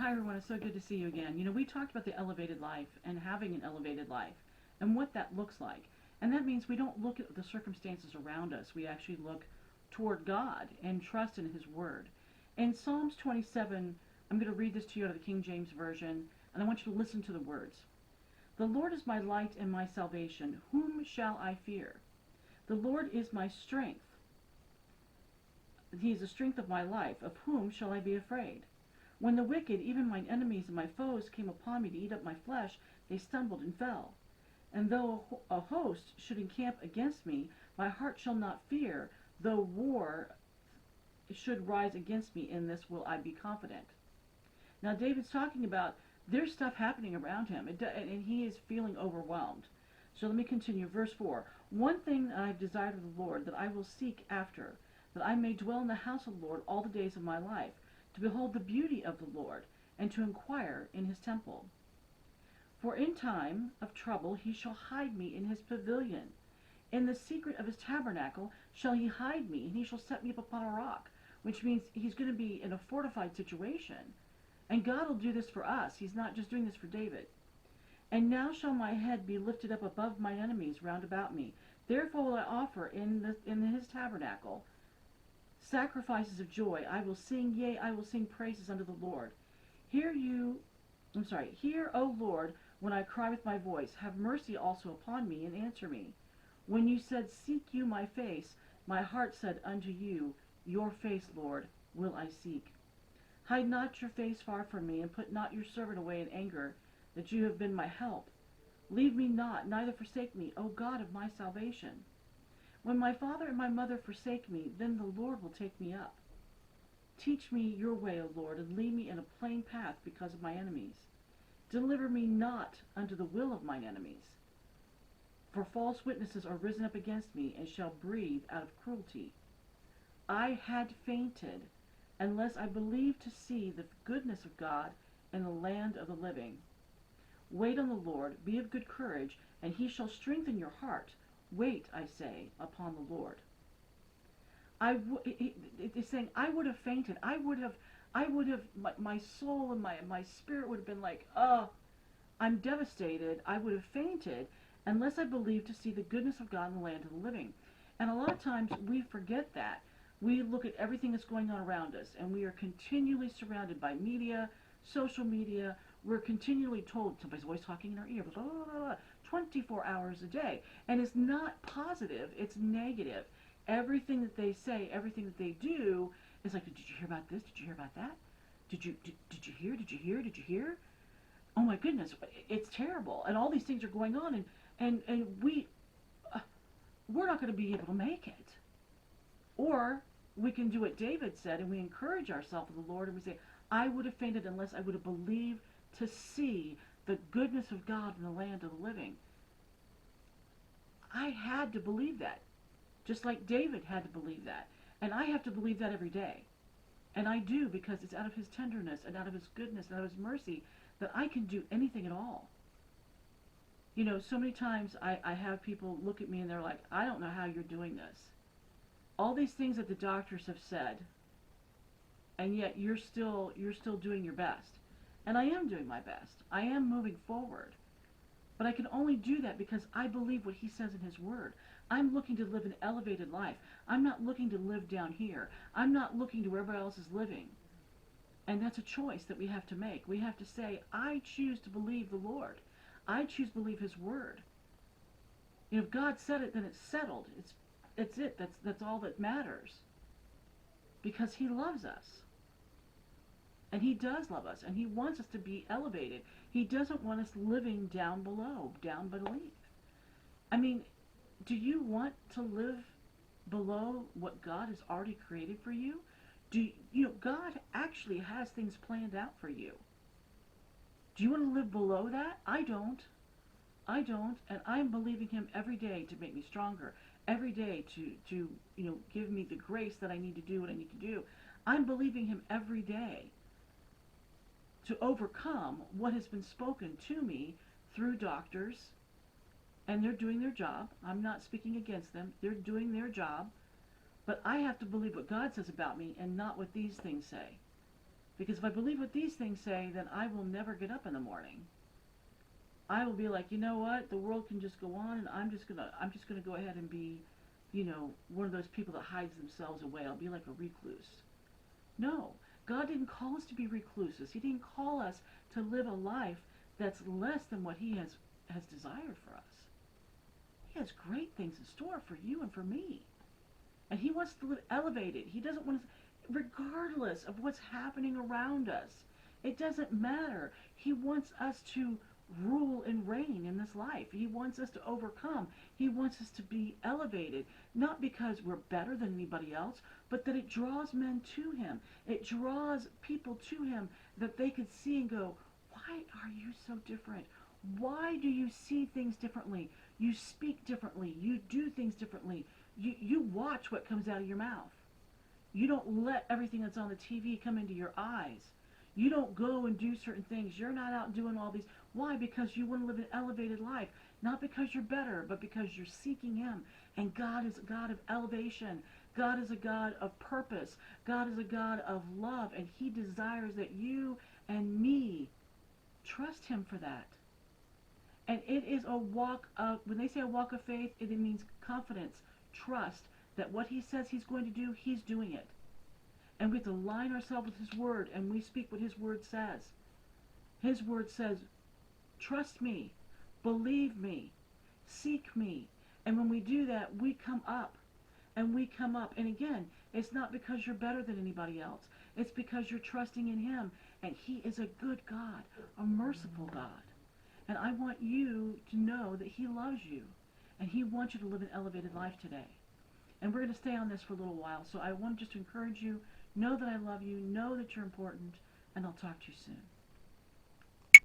Hi everyone, it's so good to see you again. We talked about the elevated life and having an elevated life and what that looks like. And that means we don't look at the circumstances around us. We actually look toward God and trust in His Word. In Psalms 27, I'm going to read this to you out of the King James Version, and I want you to listen to the words. The Lord is my light and my salvation. Whom shall I fear? The Lord is my strength. He is the strength of my life. Of whom shall I be afraid? When the wicked, even mine enemies and my foes, came upon me to eat up my flesh, they stumbled and fell. And though a host should encamp against me, my heart shall not fear. Though war should rise against me, in this will I be confident. Now David's talking about there's stuff happening around him, and he is feeling overwhelmed. So let me continue. Verse 4. One thing that I have desired of the Lord, that I will seek after, that I may dwell in the house of the Lord all the days of my life, to behold the beauty of the Lord, and to inquire in his temple. For in time of trouble he shall hide me in his pavilion. In the secret of his tabernacle shall he hide me, and he shall set me up upon a rock, which means he's going to be in a fortified situation. And God will do this for us. He's not just doing this for David. And now shall my head be lifted up above mine enemies round about me. Therefore will I offer in his tabernacle sacrifices of joy. I will sing, yea, I will sing praises unto the Lord. Hear, O Lord, when I cry with my voice. Have mercy also upon me, and answer me. When you said, seek you my face, my heart said unto you, your face, Lord, will I seek. Hide not your face far from me, and put not your servant away in anger, that you have been my help. Leave me not, neither forsake me, O God of my salvation. When my father and my mother forsake me, then the Lord will take me up. Teach me your way, O Lord, and lead me in a plain path because of my enemies. Deliver me not unto the will of mine enemies. For false witnesses are risen up against me, and shall breathe out of cruelty. I had fainted, unless I believed to see the goodness of God in the land of the living. Wait on the Lord, be of good courage, and he shall strengthen your heart. Wait, I say, upon the Lord. It's saying, I would have fainted. My soul and my spirit would have been like, oh, I'm devastated. I would have fainted unless I believed to see the goodness of God in the land of the living. And a lot of times we forget that. We look at everything that's going on around us, and we are continually surrounded by media, social media. We're continually told somebody's always talking in our ear, blah, blah, blah, blah, 24 hours a day. And it's not positive, it's negative. Everything that they say, everything that they do is like, did you hear about this? Did you hear about that? Did you hear? Did you hear? Did you hear? Oh my goodness, it's terrible. And all these things are going on, and we're not going to be able to make it. Or we can do what David said, and we encourage ourselves in the Lord, and we say, I would have fainted unless I would have believed to see the goodness of God in the land of the living. I had to believe that, just like David had to believe that. And I have to believe that every day. And I do, because it's out of his tenderness and out of his goodness and out of his mercy that I can do anything at all. So many times I have people look at me and they're like, I don't know how you're doing this. All these things that the doctors have said, and yet you're still doing your best. And I am doing my best. I am moving forward. But I can only do that because I believe what he says in his word. I'm looking to live an elevated life. I'm not looking to live down here. I'm not looking to where everybody else is living. And that's a choice that we have to make. We have to say, I choose to believe the Lord. I choose to believe his word. If God said it, then it's settled. It's it. That's all that matters. Because he loves us. And he does love us. And he wants us to be elevated. He doesn't want us living down below, down beneath. I mean, do you want to live below what God has already created for you? God actually has things planned out for you. Do you want to live below that? I don't. And I'm believing him every day to make me stronger. Every day to give me the grace that I need to do what I need to do. I'm believing him every day to overcome what has been spoken to me through doctors, and they're doing their job. I'm not speaking against them. They're doing their job. But I have to believe what God says about me and not what these things say. Because if I believe what these things say, then I will never get up in the morning. I will be like, you know what? The world can just go on, and I'm just gonna go ahead and be, one of those people that hides themselves away. I'll be like a recluse. No, God didn't call us to be recluses. He didn't call us to live a life that's less than what He has desired for us. He has great things in store for you and for me. And He wants to live elevated. He doesn't want us, regardless of what's happening around us. It doesn't matter. He wants us to rule and reign in this life. He wants us to overcome. He wants us to be elevated, not because we're better than anybody else, but that it draws men to Him. It draws people to Him that they could see and go, why are you so different? Why do you see things differently? You speak differently. You do things differently. You watch what comes out of your mouth. You don't let everything that's on the TV come into your eyes. You don't go and do certain things. You're not out doing all these. Why? Because you want to live an elevated life. Not because you're better, but because you're seeking Him. And God is a God of elevation. God is a God of purpose. God is a God of love. And He desires that you and me trust Him for that. And it is a walk of, when they say a walk of faith, it means confidence, trust that what He says He's going to do, He's doing it. And we have to line ourselves with His Word, and we speak what His Word says. His Word says, trust me, believe me, seek me. And when we do that, we come up. And we come up. And again, it's not because you're better than anybody else. It's because you're trusting in Him. And He is a good God, a merciful God. And I want you to know that He loves you. And He wants you to live an elevated life today. And we're going to stay on this for a little while. So I want just to encourage you, know that I love you, know that you're important, and I'll talk to you soon.